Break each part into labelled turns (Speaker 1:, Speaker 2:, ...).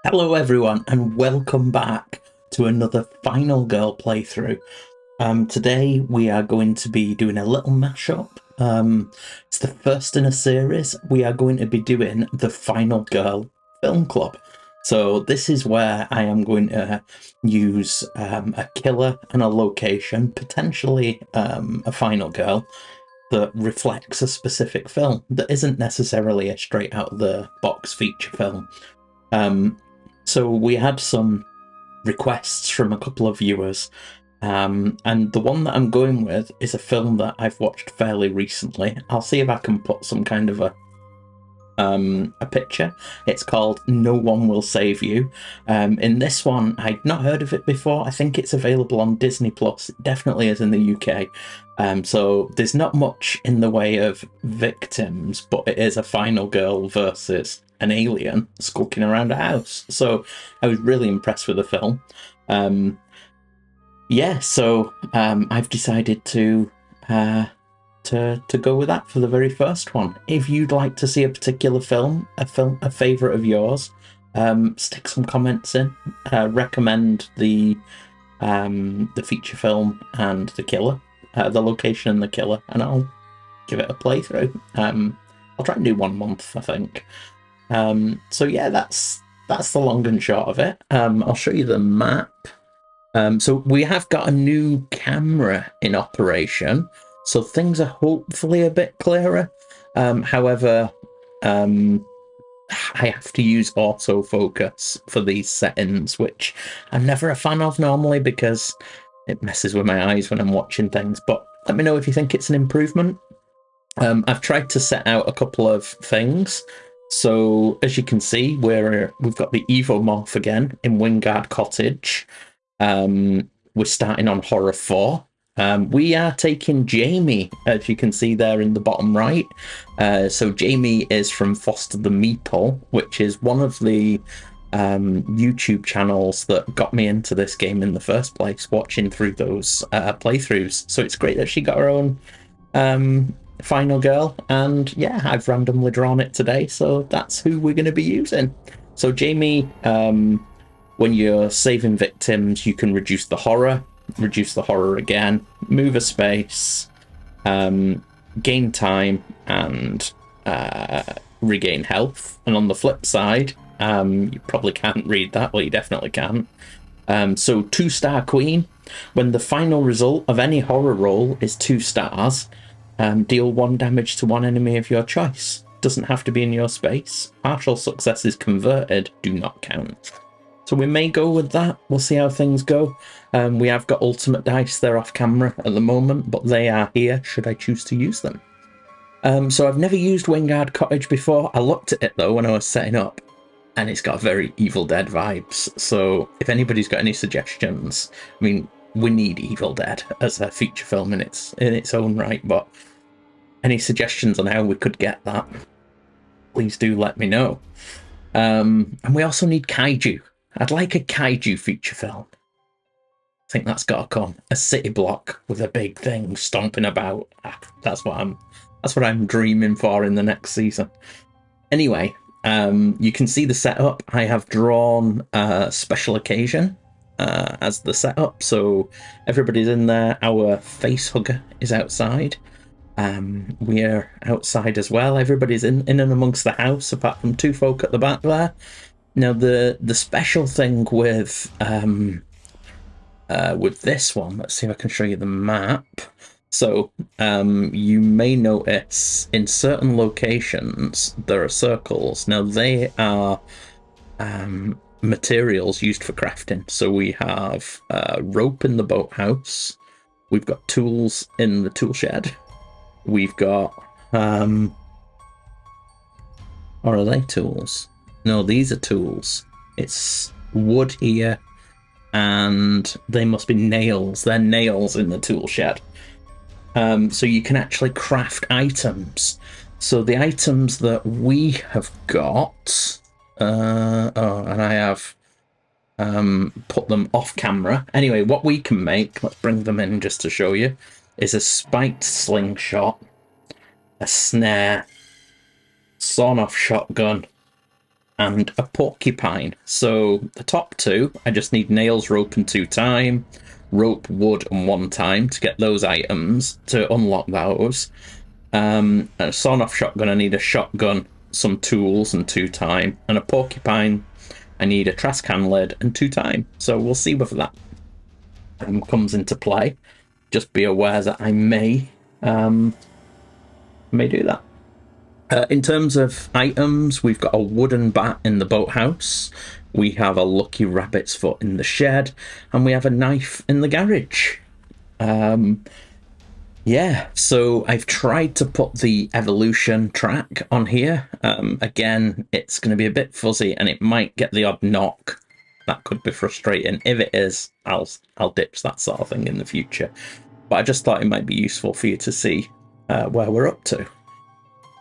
Speaker 1: Hello everyone and welcome back to another Final Girl playthrough. Today we are going to be doing a little mashup. It's the first in a series. We are going to be doing the Final Girl Film Club. So this is where I am going to use a killer and a location, potentially a final girl, that reflects a specific film that isn't necessarily a straight out of the box feature film. So we had some requests from a couple of viewers, and the one that I'm going with is a film that I've watched fairly recently. I'll see if I can put some kind of a picture. It's called No One Will Save You. In this one, I'd not heard of it before. I think it's available on Disney Plus. It definitely is in the UK. So there's not much in the way of victims, but it is a final girl versus an alien skulking around a house. So I was really impressed with the film. I've decided to go with that for the very first one. If you'd like to see a particular film, a favourite of yours, stick some comments in. Recommend the feature film and the killer, the location and the killer, and I'll give it a playthrough. I'll try and do 1 month, I think. That's the long and short of it. I'll show you the map. So we have got a new camera in operation, so things are hopefully a bit clearer. However, I have to use autofocus for these settings, which I'm never a fan of normally because it messes with my eyes when I'm watching things. But let me know if you think it's an improvement. I've tried to set out a couple of things. So as you can see, we've got the Evomorph again in Wingard Cottage. We're starting on Horror 4. We are taking Jamie, as you can see there in the bottom right. So Jamie is from Foster the Meeple, which is one of the YouTube channels that got me into this game in the first place, watching through those playthroughs. So it's great that she got her own final girl, and yeah, I've randomly drawn it today, so that's who we're going to be using. So Jamie, when you're saving victims, you can reduce the horror again, move a space, gain time, and regain health. And on the flip side, you probably can't read that, well, you definitely can. So 2-star queen, when the final result of any horror roll is 2 stars, deal 1 damage to 1 enemy of your choice. Doesn't have to be in your space. Partial successes converted do not count. So we may go with that. We'll see how things go. We have got ultimate dice. They're off camera at the moment, but they are here should I choose to use them. So I've never used Wingard Cottage before. I looked at it though when I was setting up, and it's got very Evil Dead vibes. So if anybody's got any suggestions, I mean, we need Evil Dead as a feature film in its own right, but any suggestions on how we could get that, please do let me know. And we also need kaiju. I'd like a kaiju feature film. I think that's got to come. A city block with a big thing stomping about. That's what I'm dreaming for in the next season. Anyway, you can see the setup. I have drawn a special occasion as the setup, so everybody's in there. Our face hugger is outside. We're outside as well. Everybody's in and amongst the house, apart from 2 folk at the back there. Now, the special thing with this one, let's see if I can show you the map. So you may notice in certain locations there are circles. Now they are materials used for crafting. So we have rope in the boathouse. We've got tools in the tool shed. We've got or are they tools? No, these are tools. It's wood here, and they must be nails. They're nails in the tool shed. So you can actually craft items. So the items that we have got, and I have put them off camera. Anyway, what we can make, let's bring them in just to show you, is a spiked slingshot, a snare, sawn-off shotgun, and a porcupine. So the top two, I just need nails, rope, and 2 time, rope, wood, and 1 time to get those items, to unlock those. And a sawn-off shotgun, I need a shotgun, some tools, and 2 time. And a porcupine, I need a trash can lid and 2 time. So we'll see whether that comes into play. Just be aware that I may do that. In terms of items, we've got a wooden bat in the boathouse, we have a lucky rabbit's foot in the shed, and we have a knife in the garage. Yeah, so I've tried to put the evolution track on here. Again, it's going to be a bit fuzzy and it might get the odd knock. That could be frustrating. If it is, I'll ditch that sort of thing in the future. But I just thought it might be useful for you to see where we're up to.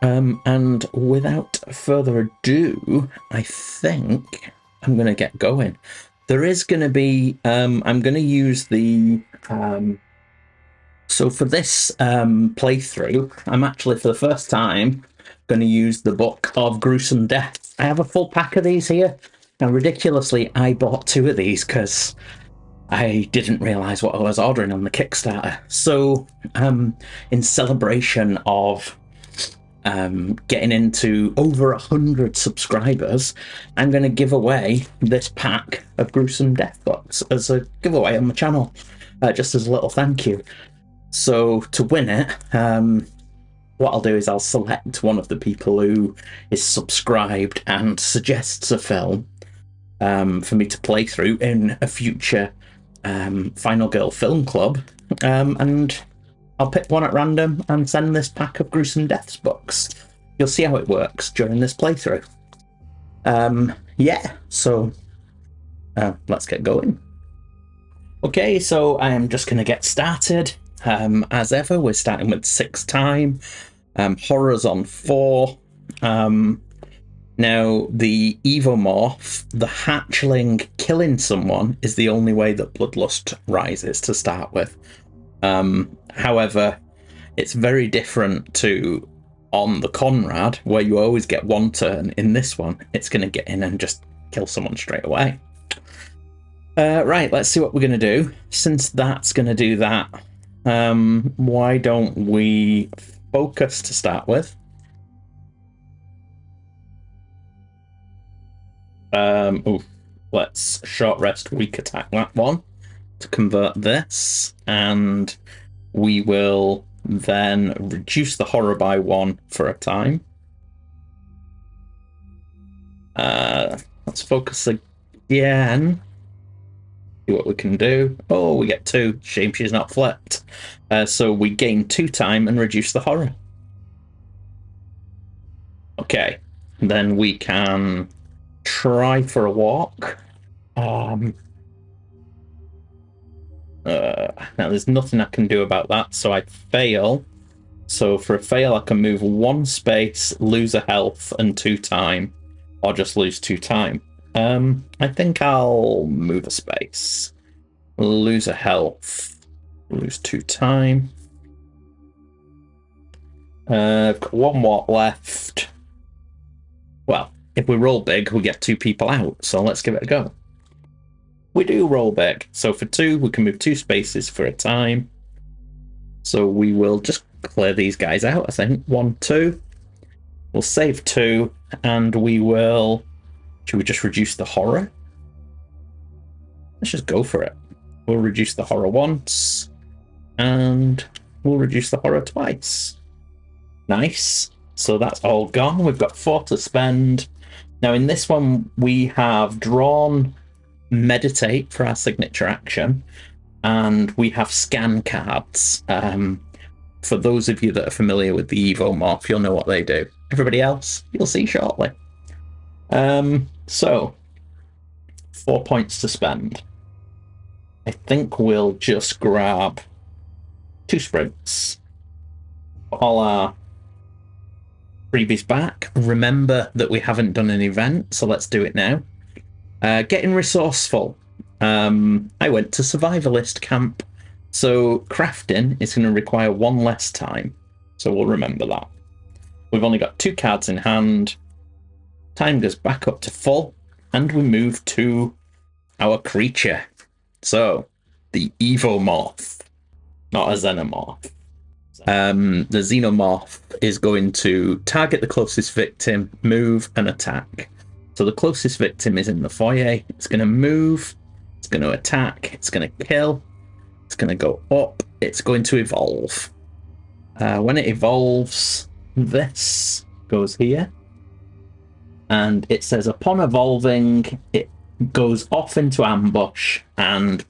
Speaker 1: And without further ado, I think I'm going to get going. There is going to be, I'm going to use the, so for this playthrough, I'm actually for the first time going to use the Book of Gruesome Death. I have a full pack of these here. Now, ridiculously, I bought 2 of these because I didn't realise what I was ordering on the Kickstarter. So, in celebration of getting into over 100 subscribers, I'm going to give away this pack of Gruesome Death books as a giveaway on my channel, just as a little thank you. So to win it, what I'll do is I'll select one of the people who is subscribed and suggests a film for me to play through in a future Final Girl Film Club, and I'll pick one at random and send this pack of Gruesome Deaths books. You'll see how it works during this playthrough. Yeah, so let's get going. Okay, so I am just going to get started. As ever, we're starting with 6 time. Horrors on 4. Now, the Evomorph, the hatchling killing someone, is the only way that Bloodlust rises to start with. However, it's very different to on the Conrad, where you always get 1 turn. In this one, it's going to get in and just kill someone straight away. Right, let's see what we're going to do. Since that's going to do that, why don't we focus to start with? Let's short rest, weak attack that one to convert this, and we will then reduce the horror by 1 for a time. Let's focus again. See what we can do. Oh, we get 2. Shame she's not flipped. So we gain 2 time and reduce the horror. Okay, then we can try for a walk. Now there's nothing I can do about that, so I fail. So for a fail, I can move 1 space, lose a health, and 2 time, or just lose 2 time. I think I'll move a space, lose a health, lose 2 time. I've got 1 walk left. Well, if we roll big, we get 2 people out, so let's give it a go. We do roll big, so for 2, we can move 2 spaces for a time. So we will just clear these guys out, I think. 1, 2. We'll save 2, and we will... Should we just reduce the horror? Let's just go for it. We'll reduce the horror once, and we'll reduce the horror twice. Nice. So that's all gone. We've got 4 to spend. Now in this one, we have drawn Meditate for our signature action, and we have scan cards. For those of you that are familiar with the Evomorph, you'll know what they do. Everybody else, you'll see shortly. So 4 points to spend. I think we'll just grab 2 sprints. All our freebies back. Remember that we haven't done an event, so let's do it now. Getting resourceful. I went to survivalist camp, so crafting is going to require 1 less time, so we'll remember that. We've only got 2 cards in hand. Time goes back up to full, and we move to our creature. So, the Evomorph, not a Xenomorph. The Xenomorph is going to target the closest victim, move, and attack. So the closest victim is in the foyer. It's going to move, it's going to attack, it's going to kill, it's going to go up, it's going to evolve. When it evolves, this goes here. And it says, upon evolving, it goes off into ambush, and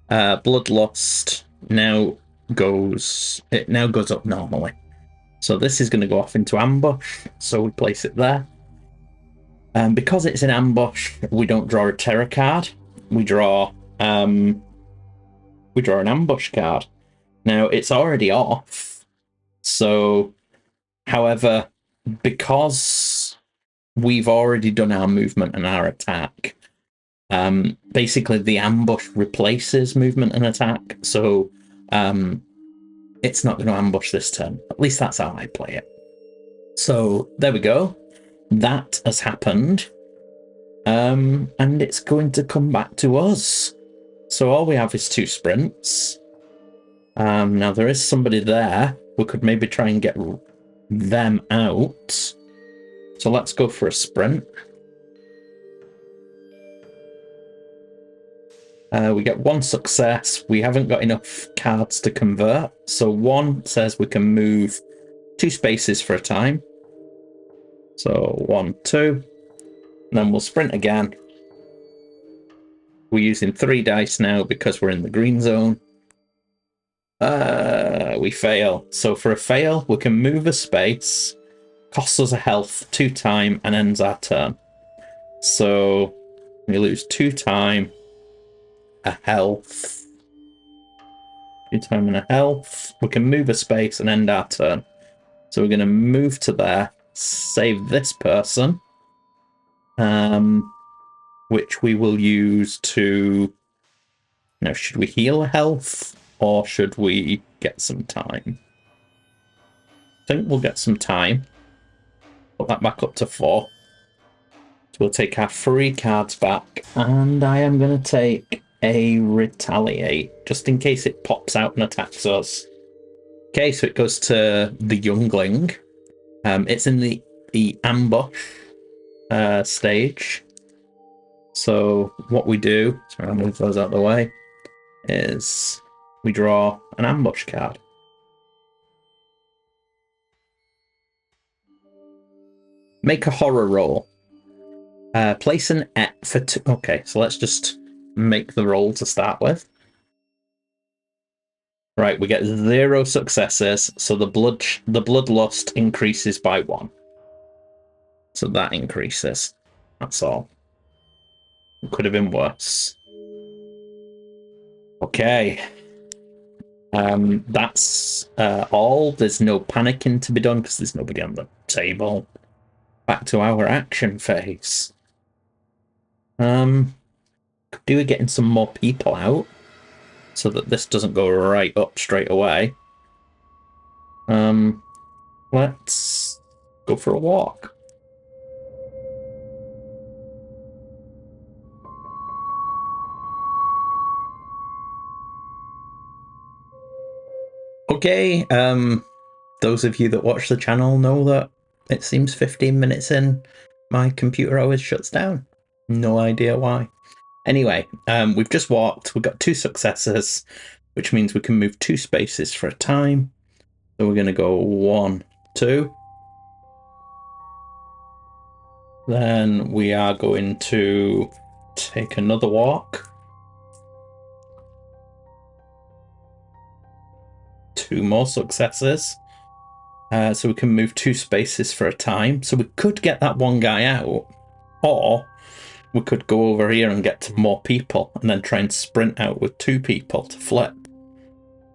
Speaker 1: Bloodlust now goes up normally. So this is going to go off into ambush, so we place it there. And because it's in ambush, we don't draw a terror card. We draw an ambush card. Now it's already off. So, however, because we've already done our movement and our attack, basically the ambush replaces movement and attack. So it's not going to ambush this turn. At least that's how I play it. So there we go. That has happened. And it's going to come back to us. So all we have is 2 sprints. Now there is somebody there. We could maybe try and get them out. So let's go for a sprint. We get 1 success. We haven't got enough cards to convert. So 1 says we can move 2 spaces for a time. So 1, 2. And then we'll sprint again. We're using 3 dice now because we're in the green zone. We fail. So for a fail, we can move a space, costs us a health, 2 time, and ends our turn. So we lose 2 time, a health, 2 time and a health. We can move a space and end our turn. So we're going to move to there, save this person, which we will use to... Now, should we heal a health or should we get some time? I think we'll get some time. Put that back up to 4. So we'll take our 3 cards back, and I am going to take a Retaliate, just in case it pops out and attacks us. Okay, so it goes to the Youngling. It's in the ambush stage. So what we do, sorry, I'll move those out of the way, is we draw an ambush card. Make a horror roll. Place an E for 2. Okay, so let's just make the roll to start with. Right, we get 0 successes, so the bloodlust increases by 1. So that increases. That's all. It could have been worse. Okay. That's all. There's no panicking to be done because there's nobody on the table. Back to our action phase. Could do with getting some more people out so that this doesn't go right up straight away. Let's go for a walk. Okay, those of you that watch the channel know that it seems 15 minutes in, my computer always shuts down. No idea why. Anyway, we've just walked. We've got 2 successes, which means we can move 2 spaces for a time. So we're going to go 1, 2. Then we are going to take another walk. 2 more successes. So we can move 2 spaces for a time. So we could get that 1 guy out, or we could go over here and get to more people and then try and sprint out with 2 people to flip.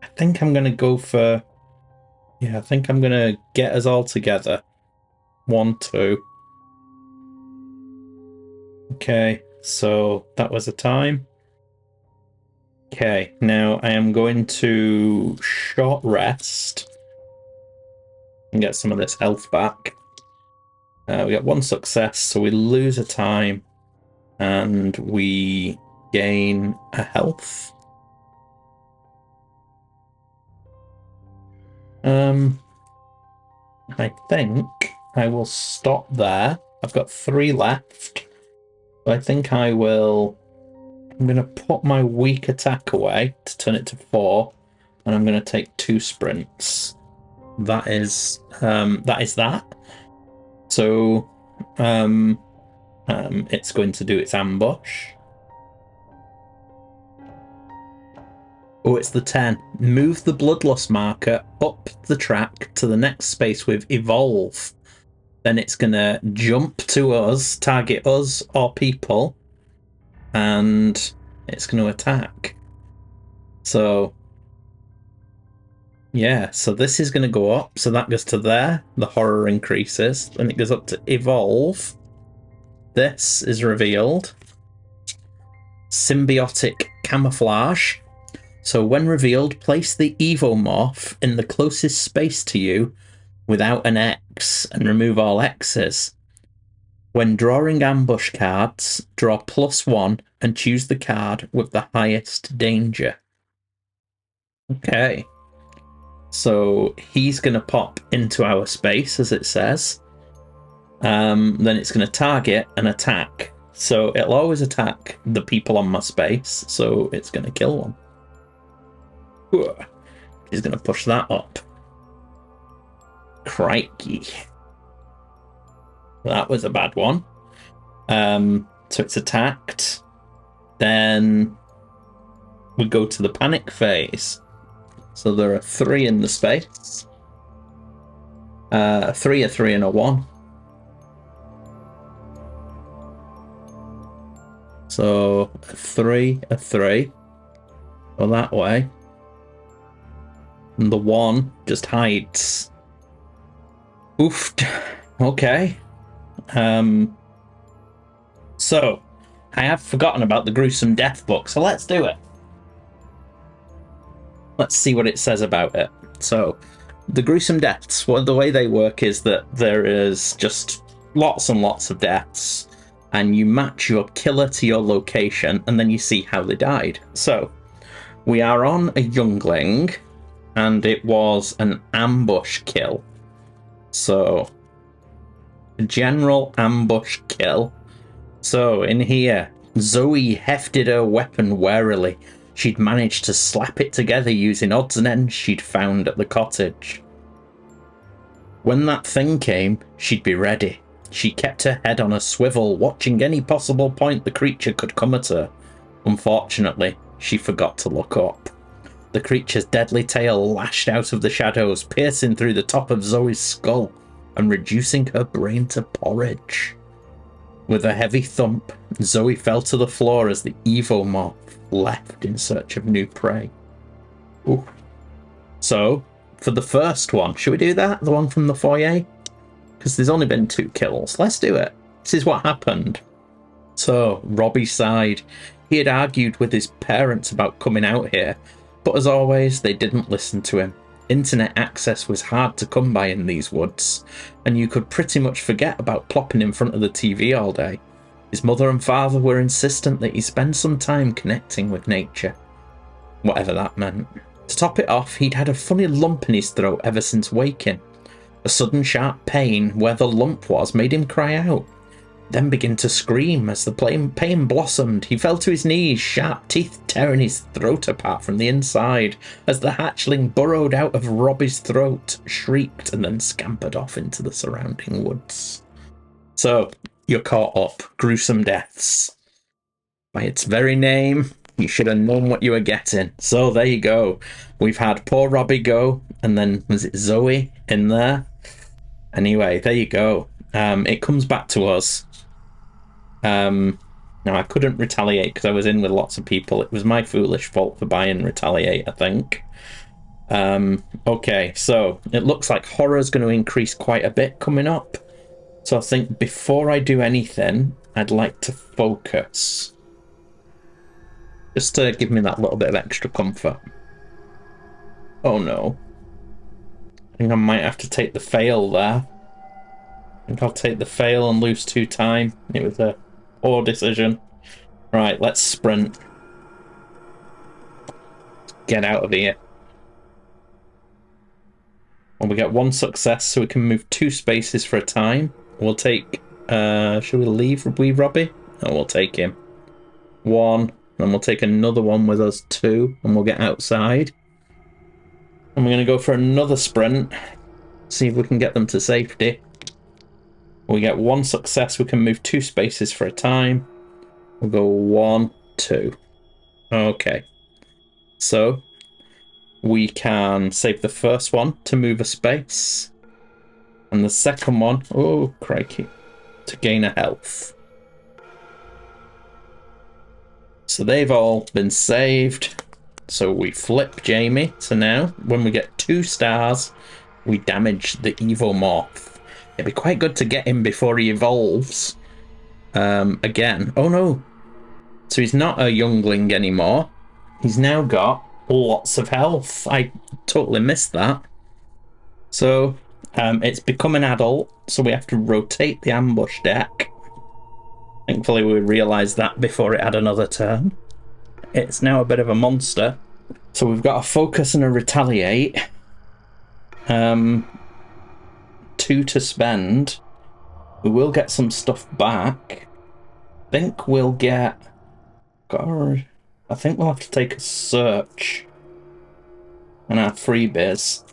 Speaker 1: I think I'm going to go for... Yeah, I think I'm going to get us all together. 1, 2. Okay, so that was a time. Okay, now I am going to short rest and get some of this health back. We got 1 success, so we lose a time, and we gain a health. I think I will stop there. I've got 3 left. So I think I'm going to put my weak attack away to turn it to 4, and I'm going to take 2 sprints. That is that. So it's going to do its ambush. Oh, it's the 10. Move the bloodlust marker up the track to the next space with evolve. Then it's going to jump to us, target us or people, and it's going to attack. So, yeah, so this is going to go up. So that goes to there. The horror increases. Then it goes up to evolve. This is revealed. Symbiotic camouflage. So when revealed, place the Evomorph in the closest space to you without an X and remove all X's. When drawing ambush cards, draw +1 and choose the card with the highest danger. Okay. So he's going to pop into our space, as it says. Then it's going to target and attack. So it'll always attack the people on my space, so it's going to kill one. He's going to push that up. Crikey. That was a bad one. So it's attacked. Then we go to the panic phase. So there are 3 in the space. 3, a 3, and a 1. So a 3, a 3. Go that way. And the 1 just hides. Oofed. Okay. So I have forgotten about the gruesome death book, so let's do it. Let's see what it says about it. So the gruesome deaths, well, the way they work is that there is just lots and lots of deaths, and you match your killer to your location, and then you see how they died. So we are on a youngling, and it was an ambush kill. So a general ambush kill. So in here, Zoe hefted her weapon warily. She'd managed to slap it together using odds and ends she'd found at the cottage. When that thing came, she'd be ready. She kept her head on a swivel, watching any possible point the creature could come at her. Unfortunately, she forgot to look up. The creature's deadly tail lashed out of the shadows, piercing through the top of Zoe's skull and reducing her brain to porridge. With a heavy thump, Zoe fell to the floor as the Evomorph left in search of new prey. Ooh. So, for the first one, should we do that? The one from the foyer? Because there's only been 2 kills. Let's do it. This is what happened. So, Robbie sighed. He had argued with his parents about coming out here, but as always, they didn't listen to him. Internet access was hard to come by in these woods, and you could pretty much forget about plopping in front of the TV all day. His mother and father were insistent that he spend some time connecting with nature, whatever that meant. To top it off, he'd had a funny lump in his throat ever since waking. A sudden sharp pain where the lump was made him cry out, then begin to scream as the pain blossomed. He fell to his knees, sharp teeth tearing his throat apart from the inside, as the hatchling burrowed out of Robbie's throat, shrieked, and then scampered off into the surrounding woods. So, you're caught up. Gruesome deaths. By its very name, you should have known what you were getting. So, there you go. We've had poor Robbie go, and then, was it Zoe in there? Anyway, there you go. It comes back to us. Now, I couldn't retaliate because I was in with lots of people. It was my foolish fault for buying retaliate, I think. Okay, so it looks like horror's going to increase quite a bit coming up. So I think before I do anything, I'd like to focus. Just to give me that little bit of extra comfort. Oh no. I think I might have to take the fail there. I think I'll take the fail and lose 2 time. It was a poor decision. Right, let's sprint. Get out of here. Well, we get 1 success, so we can move 2 spaces for a time. We'll take... should we leave Robbie? No, we'll take him. 1, and we'll take another one with us, 2, and we'll get outside. And we're going to go for another sprint. See if we can get them to safety. We get 1 success, we can move 2 spaces for a time. We'll go 1, 2. Okay. So, we can save the first one to move a space. And the second one, oh crikey, to gain a health. So they've all been saved. So we flip Jamie. So now, when we get 2 stars, we damage the Evomorph. It'd be quite good to get him before he evolves. Again. Oh no. So he's not a youngling anymore. He's now got lots of health. I totally missed that. So, it's become an adult, so we have to rotate the ambush deck. Thankfully we realised that before it had another turn. It's now a bit of a monster. So we've got a focus and a retaliate. 2 to spend. We will get some stuff back. I think we'll get... I think we'll have to take a search and our freebies.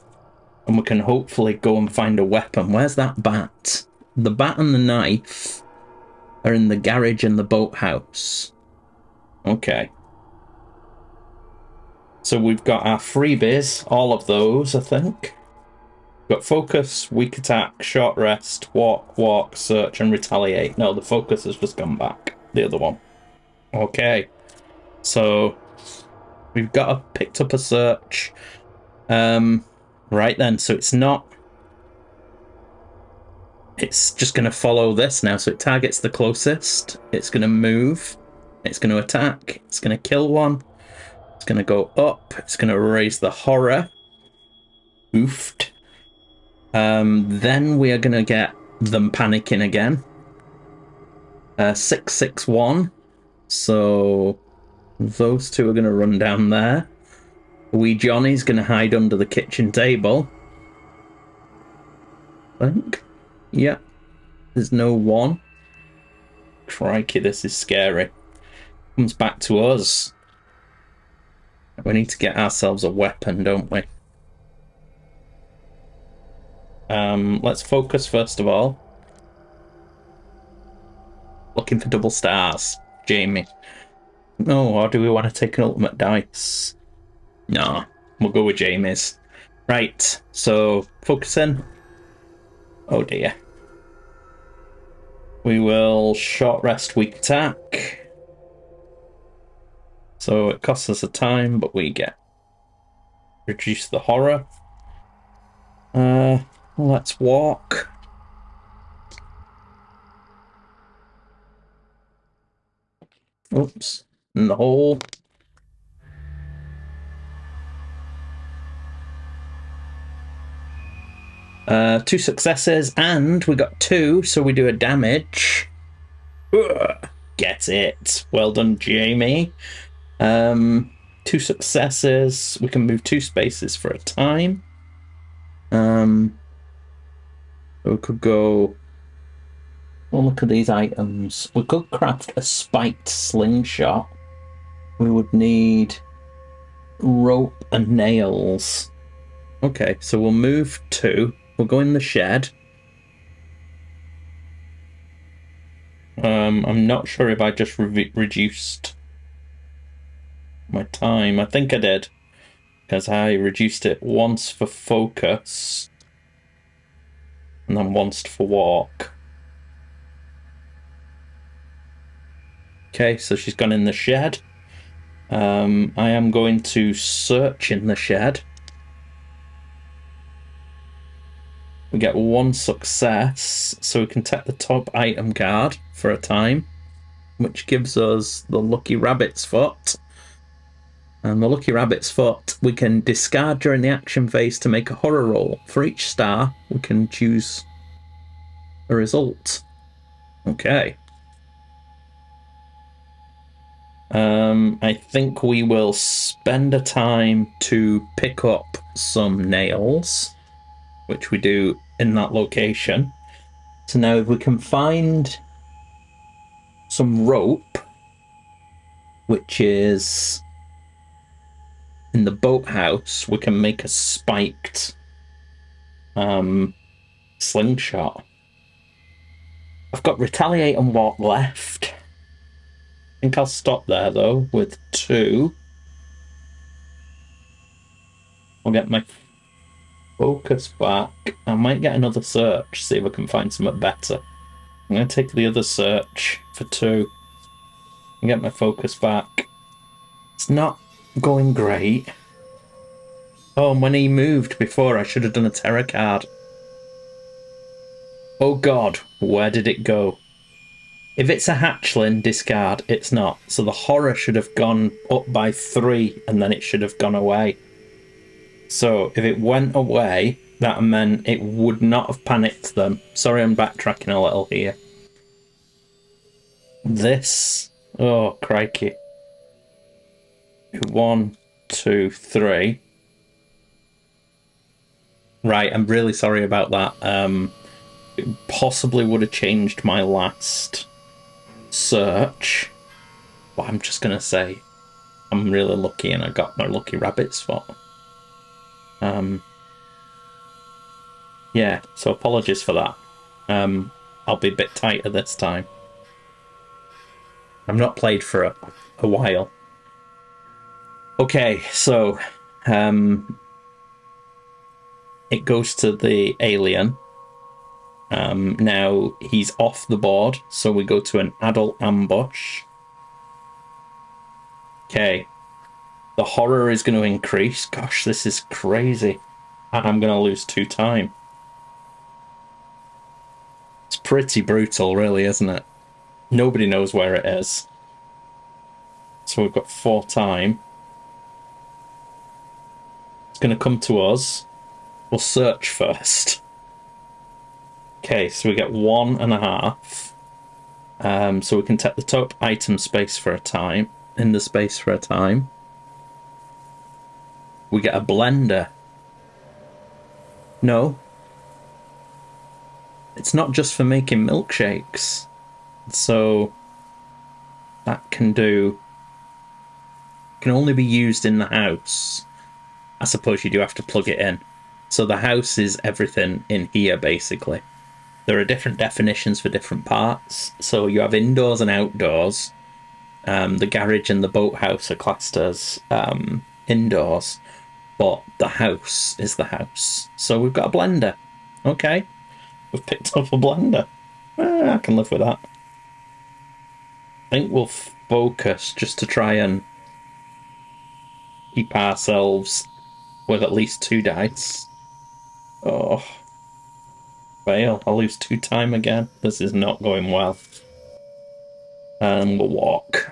Speaker 1: And we can hopefully go and find a weapon. Where's that bat? The bat and the knife are in the garage and the boathouse. Okay. So we've got our freebies, all of those, I think. We've got focus, weak attack, short rest, walk, search, and retaliate. No, the focus has just gone back. The other one. Okay. So we've picked up a search. Right then, so it's just going to follow this now. So it targets the closest. It's going to move. It's going to attack. It's going to kill one. It's going to go up. It's going to raise the horror. Oofed. Then we are going to get them panicking again. 661. So those 2 are going to run down there. Wee Johnny's going to hide under the kitchen table. I think. Yeah. There's no 1. Crikey, this is scary. Comes back to us. We need to get ourselves a weapon, don't we? Let's focus first of all. Looking for double stars. Jamie. No, or do we want to take an ultimate dice? No, we'll go with Jamie's. Right, so focusing. Oh dear. We will short rest, weak attack. So it costs us a time, but we get reduce the horror. Let's walk. Oops, in the hole. Two successes, and we got 2, so we do a damage. Ugh, get it. Well done, Jamie. 2 successes. We can move 2 spaces for a time. We could go... Well, look at these items. We could craft a spiked slingshot. We would need rope and nails. Okay, so we'll move 2. We'll go in the shed. I'm not sure if I just reduced my time. I think I did, because I reduced it once for focus and then once for walk. Okay, so she's gone in the shed. I am going to search in the shed. We get 1 success, so we can take the top item card for a time, which gives us the Lucky Rabbit's Foot. And the Lucky Rabbit's Foot we can discard during the action phase to make a horror roll. For each star, we can choose a result. Okay. I think we will spend a time to pick up some nails, which we do in that location. So now if we can find some rope, which is in the boathouse, we can make a spiked slingshot. I've got retaliate and walk left. I think I'll stop there though with 2. I'll get my focus back. I might get another search, see if I can find something better. I'm going to take the other search for 2 and get my focus back. It's not going great. Oh, when he moved before, I should have done a terror card. Oh god, where did it go? If it's a hatchling, discard. It's not. So the horror should have gone up by 3 and then it should have gone away. So if it went away, that meant it would not have panicked them. Sorry, I'm backtracking a little here. This... Oh, crikey. 1, 2, 3. Right, I'm really sorry about that. It possibly would have changed my last search. But I'm just going to say I'm really lucky and I got my lucky rabbit spot. Yeah, so apologies for that. I'll be a bit tighter this time. I've not played for a while. Okay, so it goes to the alien. Now he's off the board, so we go to an adult ambush. Okay. The horror is going to increase. Gosh, this is crazy. And I'm going to lose 2 time. It's pretty brutal, really, isn't it? Nobody knows where it is. So we've got 4 time. It's going to come to us. We'll search first. Okay, so we get 1.5. So we can take the top item space for a time. In the space for a time. We get a blender. No. It's not just for making milkshakes. So that can only be used in the house. I suppose you do have to plug it in. So the house is everything in here, basically. There are different definitions for different parts. So you have indoors and outdoors. The garage and the boathouse are classed as indoors. But the house is the house. So we've got a blender. Okay. We've picked up a blender. I can live with that. I think we'll focus just to try and keep ourselves with at least 2 dice. Oh. Fail. I'll lose 2 time again. This is not going well. And we'll walk.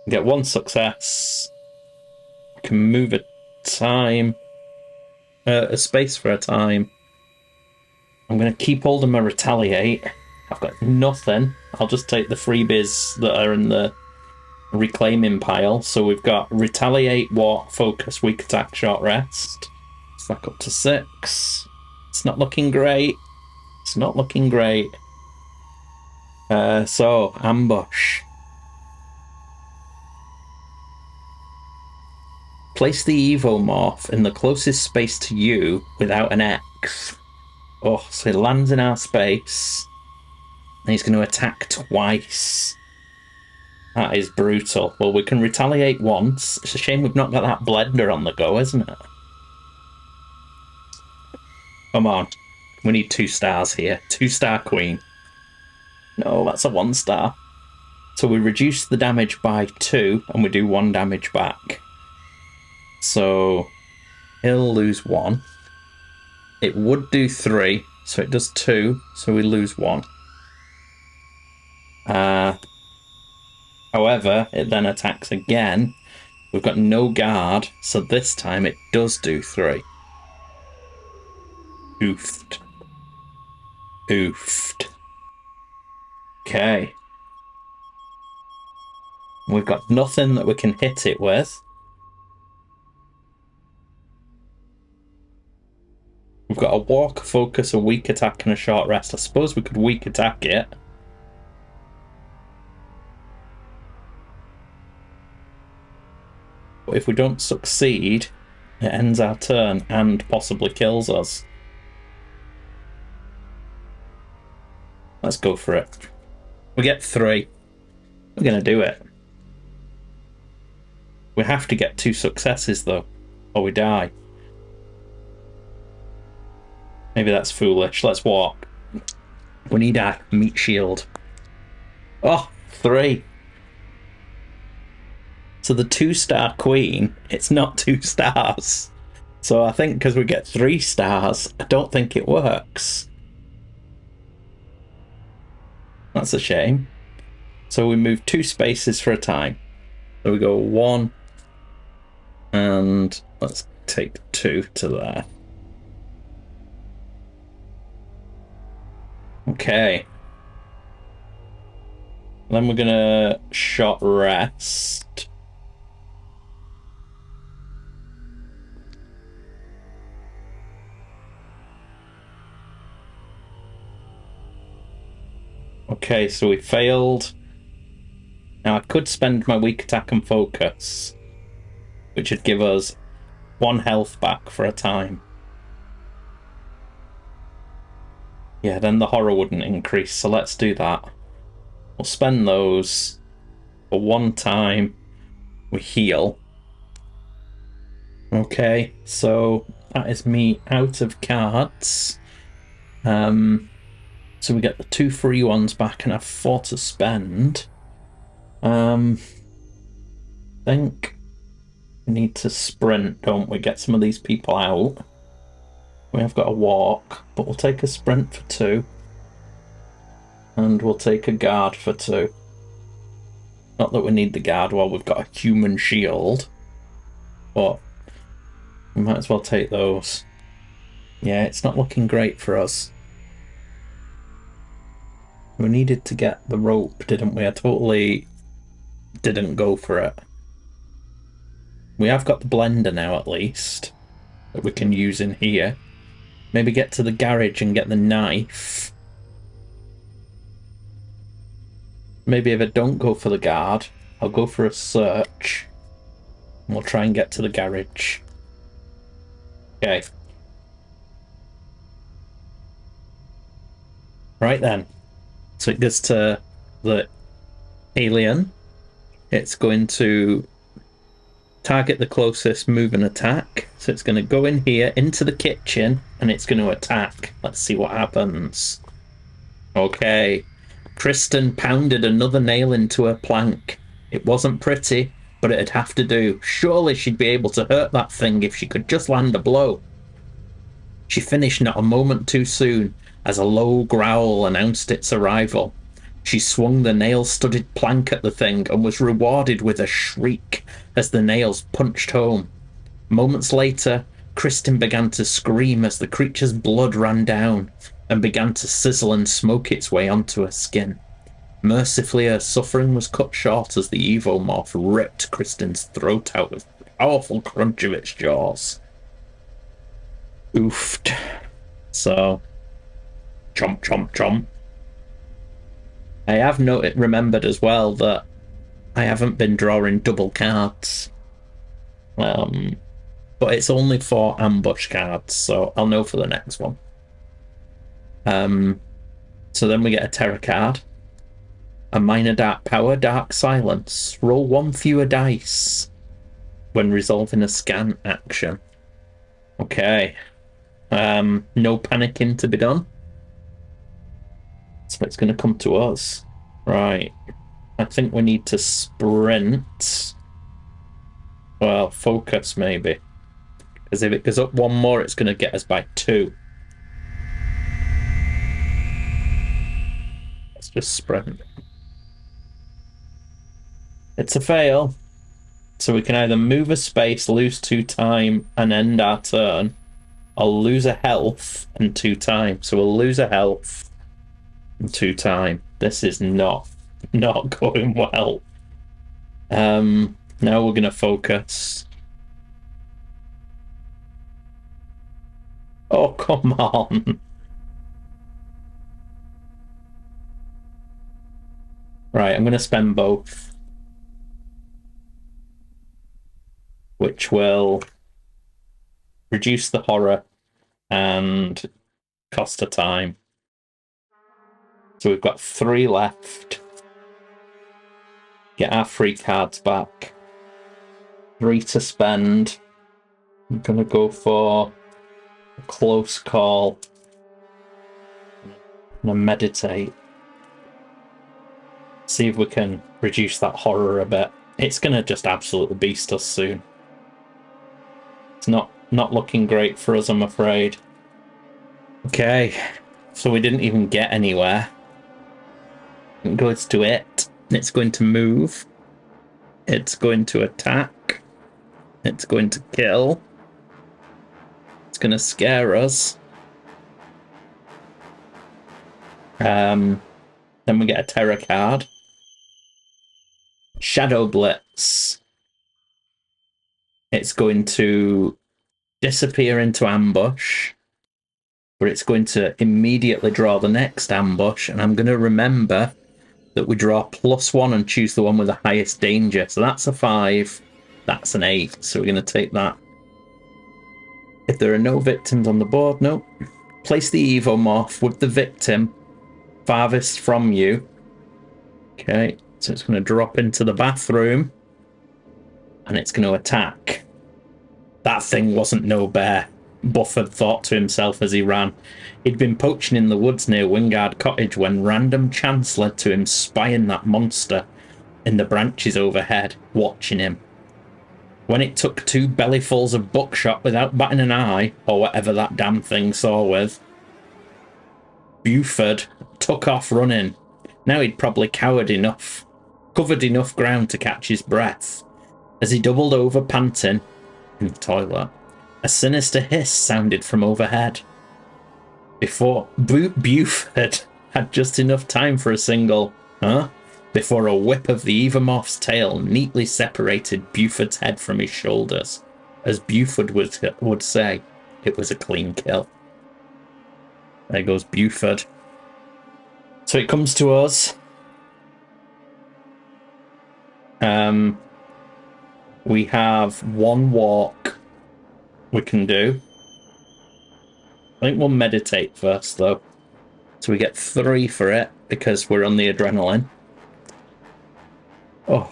Speaker 1: Get 1 success. Can move a time, a space for a time. I'm going to keep hold of my retaliate. I've got nothing. I'll just take the freebies that are in the reclaiming pile. So we've got retaliate, walk, focus, weak attack, short rest. It's back up to 6. It's not looking great. It's not looking great. So ambush. Place the Evomorph in the closest space to you without an X. Oh, so he lands in our space. And he's going to attack twice. That is brutal. Well, we can retaliate once. It's a shame we've not got that blender on the go, isn't it? Come on. We need 2 stars here. 2-star queen. No, that's a 1-star. So we reduce the damage by 2 and we do 1 damage back. So he'll lose 1. It would do 3, so it does 2, so we lose 1. However, it then attacks again. We've got no guard, so this time it does do 3. Oofed. Oofed. Okay. We've got nothing that we can hit it with. We've got a walk, a focus, a weak attack, and a short rest. I suppose we could weak attack it. But if we don't succeed, it ends our turn and possibly kills us. Let's go for it. We get 3. We're going to do it. We have to get 2 successes, though, or we die. Maybe that's foolish. Let's walk. We need our meat shield. Oh, 3. So the 2-star queen, it's not 2 stars. So I think because we get 3 stars, I don't think it works. That's a shame. So we move 2 spaces for a time. So we go 1, and let's take 2 to there. Okay. Then we're gonna short rest. Okay, so we failed. Now I could spend my weak attack and focus, which would give us 1 health back for a time. Yeah, then the horror wouldn't increase, so let's do that. We'll spend those for 1 time. We heal. Okay, so that is me out of cards. So we get the 2 free ones back and have 4 to spend. I think we need to sprint, don't we? Get some of these people out. We have got a walk, but we'll take a sprint for 2. And we'll take a guard for 2. Not that we need the guard while we've got a human shield. But we might as well take those. Yeah, it's not looking great for us. We needed to get the rope, didn't we? I totally didn't go for it. We have got the blender now, at least, that we can use in here. Maybe get to the garage and get the knife. Maybe if I don't go for the guard, I'll go for a search. And we'll try and get to the garage. Okay. Right then. So it gets to the alien. It's going to target the closest move and attack. So it's going to go in here into the kitchen and it's going to attack. Let's see what happens. Okay. Kristen pounded another nail into her plank. It wasn't pretty, but it'd have to do. Surely she'd be able to hurt that thing if she could just land a blow. She finished not a moment too soon, as a low growl announced its arrival. She swung the nail-studded plank at the thing and was rewarded with a shriek as the nails punched home. Moments later, Kristen began to scream as the creature's blood ran down and began to sizzle and smoke its way onto her skin. Mercifully, her suffering was cut short as the Evomorph ripped Kristen's throat out with a powerful crunch of its jaws. Oofed. So, chomp, chomp, chomp. I have remembered as well that I haven't been drawing double cards. But it's only for ambush cards, so I'll know for the next one. So then we get a terror card. A minor dark power, dark silence. Roll 1 fewer dice when resolving a scan action. Okay. No panicking to be done. So it's going to come to us. Right. I think we need to sprint. Well, focus maybe. Because if it goes up 1 more, it's going to get us by 2. Let's just sprint. It's a fail. So we can either move a space, lose 2 time, and end our turn, or lose a health and 2 time. So we'll lose a health. and 2 time. This is not going well. Now we're going to focus. Oh, come on. Right, I'm going to spend both, which will reduce the horror and cost a time. So we've got 3 left. Get our 3 cards back. 3 to spend. I'm going to go for a close call. I'm going to meditate. See if we can reduce that horror a bit. It's going to just absolutely beast us soon. It's not looking great for us, I'm afraid. Okay, so we didn't even get anywhere. It goes to it. It's going to move. It's going to attack. It's going to kill. It's going to scare us. Then we get a terror card. Shadow Blitz. It's going to disappear into ambush, but it's going to immediately draw the next ambush, and I'm going to remember that we draw +1 and choose the one with the highest danger. So that's a 5, that's an 8, so we're going to take that. If there are no victims on the board, no. Place the Evomorph with the victim farthest from you. Okay, so it's going to drop into the bathroom, and it's going to attack. That thing wasn't no bear, Bufford thought to himself as he ran. He'd been poaching in the woods near Wingard Cottage when random chance led to him spying that monster in the branches overhead, watching him. When it took 2 bellyfuls of buckshot without batting an eye, or whatever that damn thing saw with, Buford took off running. Now he'd probably covered enough ground to catch his breath. As he doubled over panting in the toilet, a sinister hiss sounded from overhead. Before Buford had just enough time for a single, huh? Before a whip of the Evomorph's tail neatly separated Buford's head from his shoulders. As Buford would say, it was a clean kill. There goes Buford. So it comes to us. We have 1 walk we can do. I think we'll meditate first, though. So we get 3 for it, because we're on the adrenaline. Oh.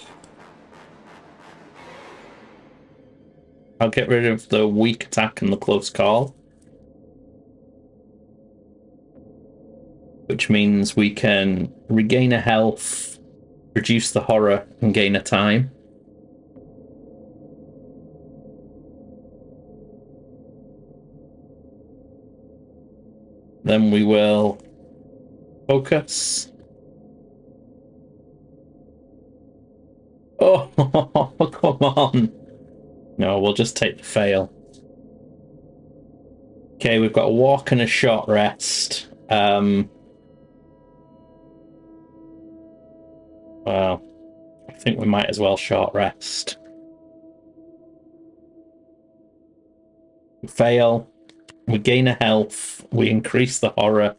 Speaker 1: I'll get rid of the weak attack and the close call. Which means we can regain a health, reduce the horror, and gain a time. Then we will focus. Oh, come on. No, we'll just take the fail. Okay, we've got a walk and a short rest. Well, I think we might as well short rest. We fail. We gain a health. We increase the horror.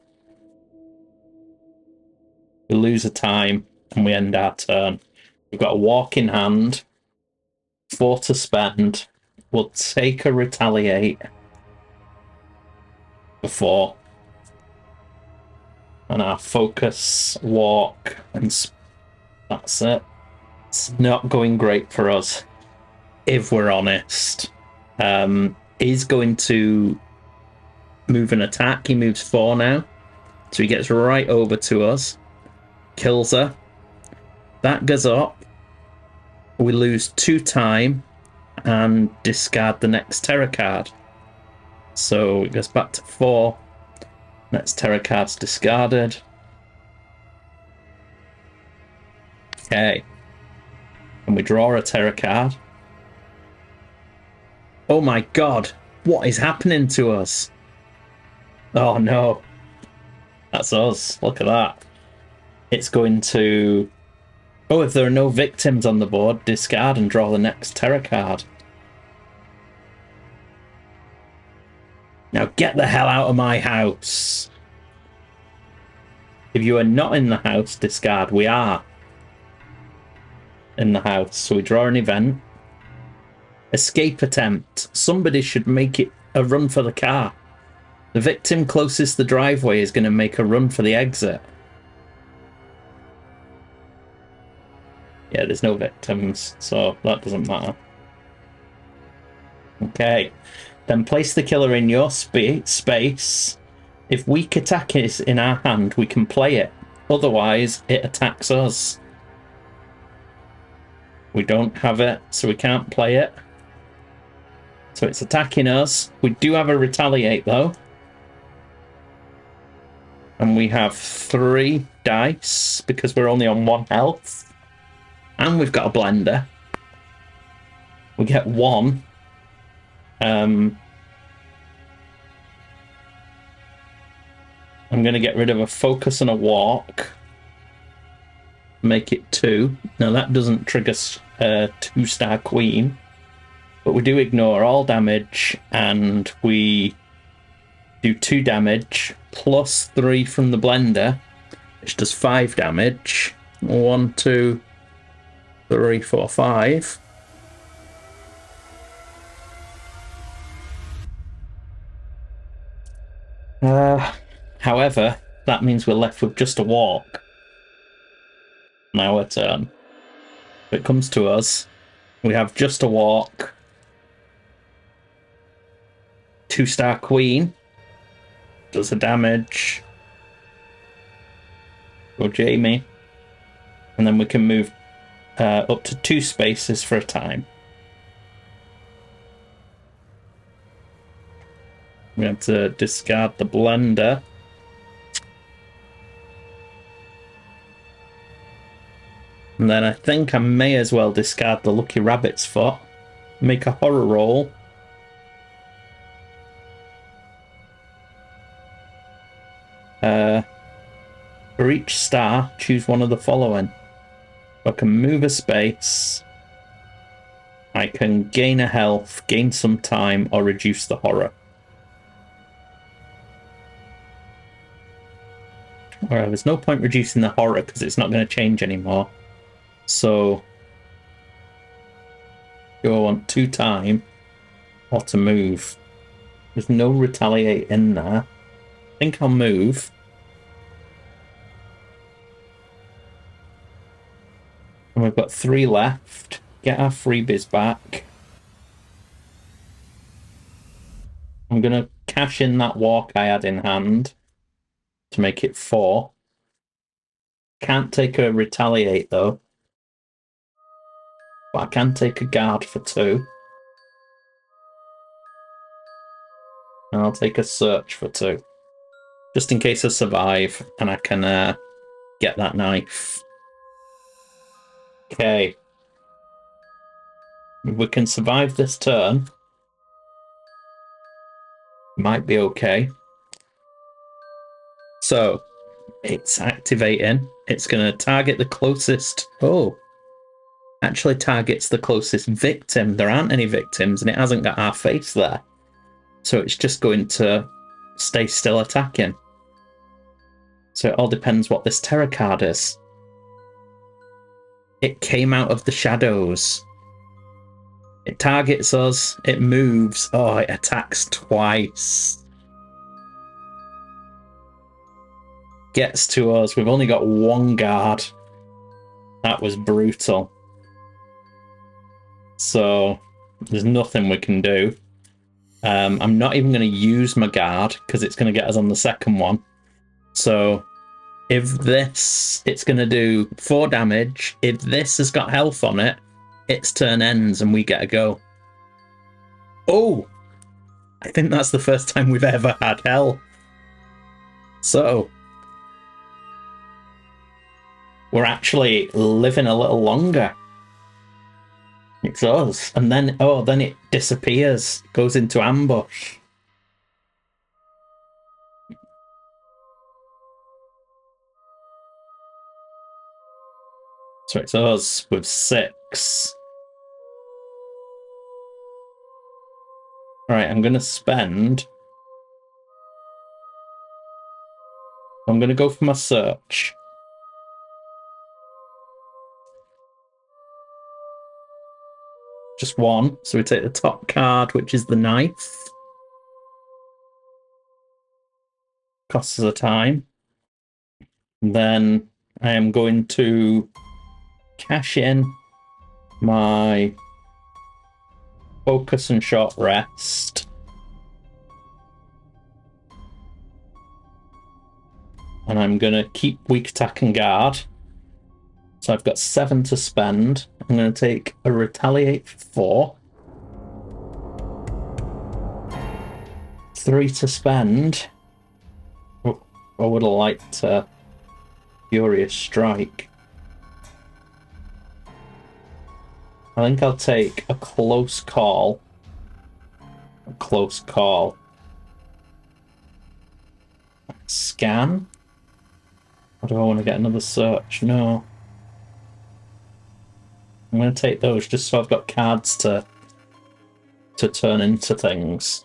Speaker 1: We lose a time, and we end our turn. We've got a walk in hand. 4 to spend. We'll take a retaliate before. And our focus, walk, and that's it. It's not going great for us, if we're honest. He's going to move an attack. He moves 4 now. So he gets right over to us. Kills her. That goes up. We lose 2 time and discard the next terror card. So it goes back to 4. Next terror card's discarded. Okay. And we draw a terror card. Oh my god, what is happening to us? Oh no. That's us. Look at that. It's going to... Oh, if there are no victims on the board, discard and draw the next terror card. Now get the hell out of my house. If you are not in the house, discard. We are in the house. So we draw an event. Escape attempt. Somebody should make it a run for the car. The victim closest to the driveway is going to make a run for the exit. Yeah, there's no victims, so that doesn't matter. Okay. Then place the killer in your space. If weak attack is in our hand, we can play it. Otherwise, it attacks us. We don't have it, so we can't play it. So it's attacking us. We do have a retaliate, though. And we have 3 dice, because we're only on 1 health. And we've got a blender. We get 1. I'm going to get rid of a focus and a walk. Make it 2. Now that doesn't trigger 2-star queen. But we do ignore all damage. And we do 2 damage. Plus 3 from the blender. Which does 5 damage. 1, 2, 3, 4, 5. However, that means we're left with just a walk. Now our turn. If it comes to us, we have just a walk. 2-star queen. Does the damage. Go Jamie. And then we can move up to 2 spaces for a time. We have to discard the blender. And then I think I may as well discard the lucky rabbit's foot. Make a horror roll. For each star, choose one of the following. I can move a space. I can gain a health, gain some time, or reduce the horror. Well, there's no point reducing the horror because it's not going to change anymore. So, do I want 2 time or to move? There's no retaliate in there. I think I'll move. And we've got 3 left. Get our freebies back. I'm going to cash in that walk I had in hand to make it 4. Can't take a retaliate though. But I can take a guard for 2. And I'll take a search for 2. Just in case I survive and I can get that knife. Okay. If we can survive this turn, might be okay. So, it's activating. It's going to target the closest... Oh. Actually targets the closest victim. There aren't any victims, and it hasn't got our face there. So it's just going to stay still attacking. So it all depends what this terror card is. It came out of the shadows. It targets us. It moves. Oh, it attacks twice. Gets to us. We've only got 1 guard. That was brutal. So there's nothing we can do. I'm not even going to use my guard because it's going to get us on the second one. So if this, it's going to do 4 damage. If this has got health on it, its turn ends and we get a go. Oh! I think that's the first time we've ever had hell. So we're actually living a little longer. It does. And then, oh, then it disappears. Goes into ambush. So it's us with 6. Right, I'm going to spend... I'm going to go for my search. Just 1. So we take the top card, which is the knife. Costs us a time. And then I am going to cash in my focus and short rest. And I'm going to keep weak attack and guard. So I've got 7 to spend. I'm going to take a retaliate for 4. 3 to spend. Oh, I would have liked Furious Strike. I think I'll take a close call. A close call. Scan? Or do I want to get another search? No. I'm going to take those just so I've got cards to turn into things.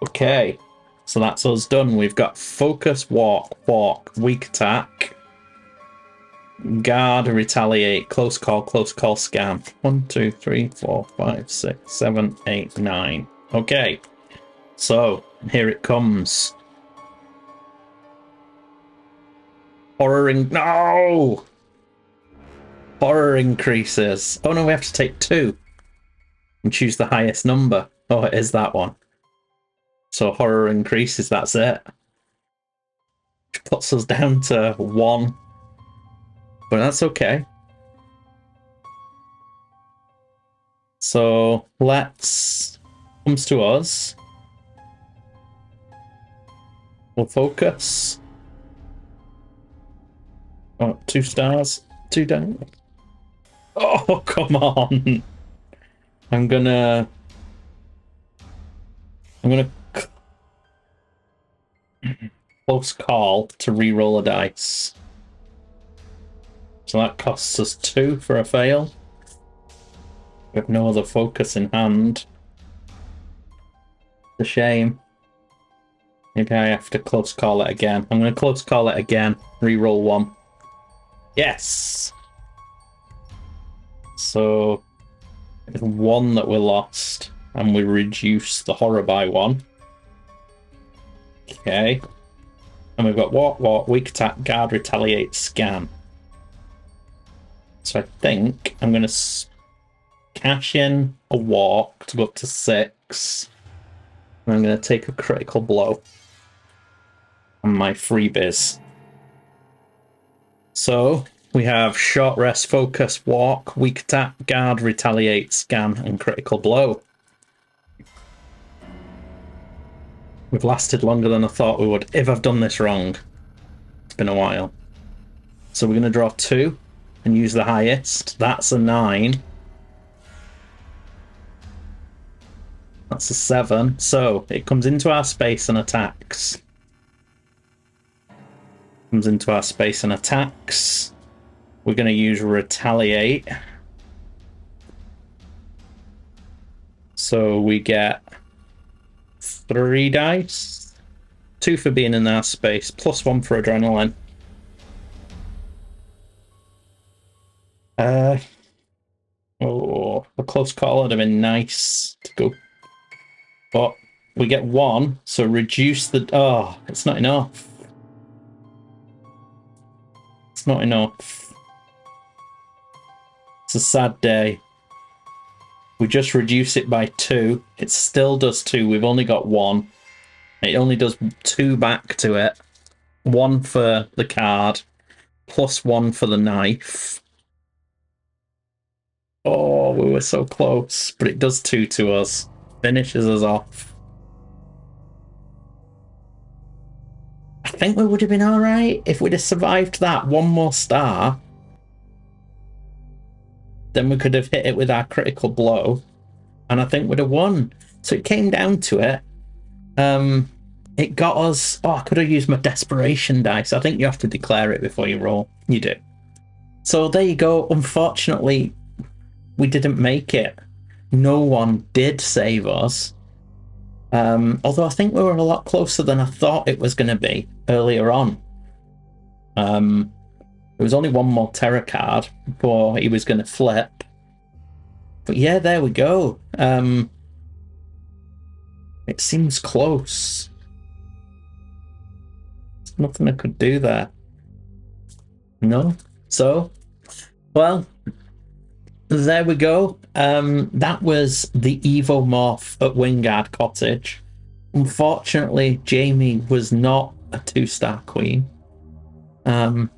Speaker 1: Okay. So that's us done. We've got focus, walk, weak attack, guard, retaliate, close call, scan. 1, 2, 3, 4, 5, 6, 7, 8, 9. Okay. So here it comes. No! Horror increases. Oh no, we have to take 2 and choose the highest number. Oh, it is that one. So horror increases, that's it. Which puts us down to 1. But that's okay. So let's... comes to us. We'll focus. Oh, 2 stars. 2 down. Oh, come on. I'm gonna close call to re-roll a dice. So that costs us 2 for a fail. We have no other focus in hand. It's a shame. Maybe I have to close call it again. I'm going to close call it again. Re-roll 1. Yes! So, it's 1 that we lost, and we reduce the horror by 1. Okay. And we've got walk, weak attack, guard, retaliate, scan. So I think I'm going to cash in a walk to go up to 6. And I'm going to take a critical blow on my freebies. So we have short rest, focus, walk, weak attack, guard, retaliate, scan, and critical blow. We've lasted longer than I thought we would, if I've done this wrong. It's been a while. So we're going to draw 2 and use the highest. That's a 9. That's a 7. So it comes into our space and attacks. Comes into our space and attacks. We're going to use retaliate. So we get 3 dice. 2 for being in our space, plus 1 for adrenaline. Oh, a close call would have been nice to go. But we get 1, so reduce the... Oh, it's not enough. It's not enough. It's a sad day. We just reduce it by 2. It still does 2. We've only got 1. It only does 2 back to it. 1 for the card, plus 1 for the knife. Oh, we were so close. But it does 2 to us. Finishes us off. I think we would have been alright if we'd have survived that 1 more star. Then we could have hit it with our critical blow. And I think we'd have won. So it came down to it. It got us. Oh, I could have used my desperation dice. I think you have to declare it before you roll. You do. So there you go. Unfortunately, we didn't make it. No one did save us. Although I think we were a lot closer than I thought it was going to be earlier on. There was only one more terror card before he was going to flip. But yeah, there we go. It seems close. There's nothing I could do there. No? So, well, there we go. That was the Evomorph at Wingard Cottage. Unfortunately, Jamie was not a 2-star queen. And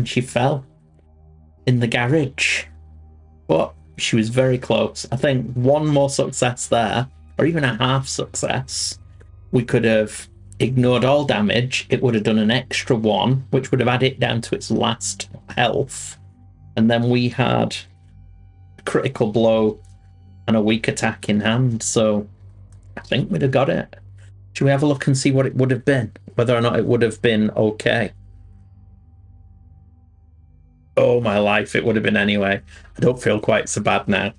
Speaker 1: she fell in the garage. But she was very close. I think one more success there, or even a half success, we could have ignored all damage. It would have done an extra 1, which would have added it down to its last health. And then we had a critical blow and a weak attack in hand. So I think we'd have got it. Should we have a look and see what it would have been? Whether or not it would have been okay. Oh, my life, it would have been anyway. I don't feel quite so bad now.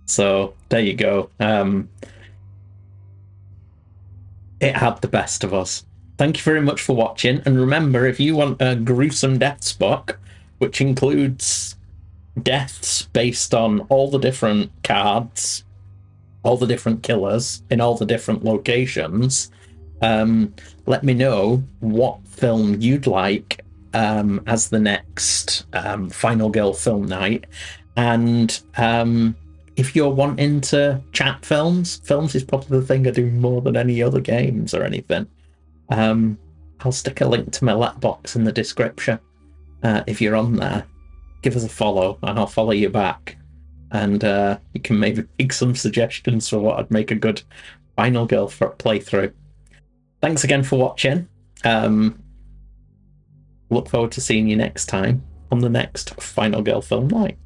Speaker 1: So there you go. It had the best of us. Thank you very much for watching. And remember, if you want a gruesome death spot, which includes deaths based on all the different cards, all the different killers in all the different locations, let me know what film you'd like as the next Final Girl film night. And if you're wanting to chat films is probably the thing I do more than any other games or anything. I'll stick a link to my letterbox in the description. If you're on there, give us a follow and I'll follow you back. And you can maybe make some suggestions for what I'd make a good Final Girl for a playthrough. Thanks again for watching. Look forward to seeing you next time on the next Final Girl film night.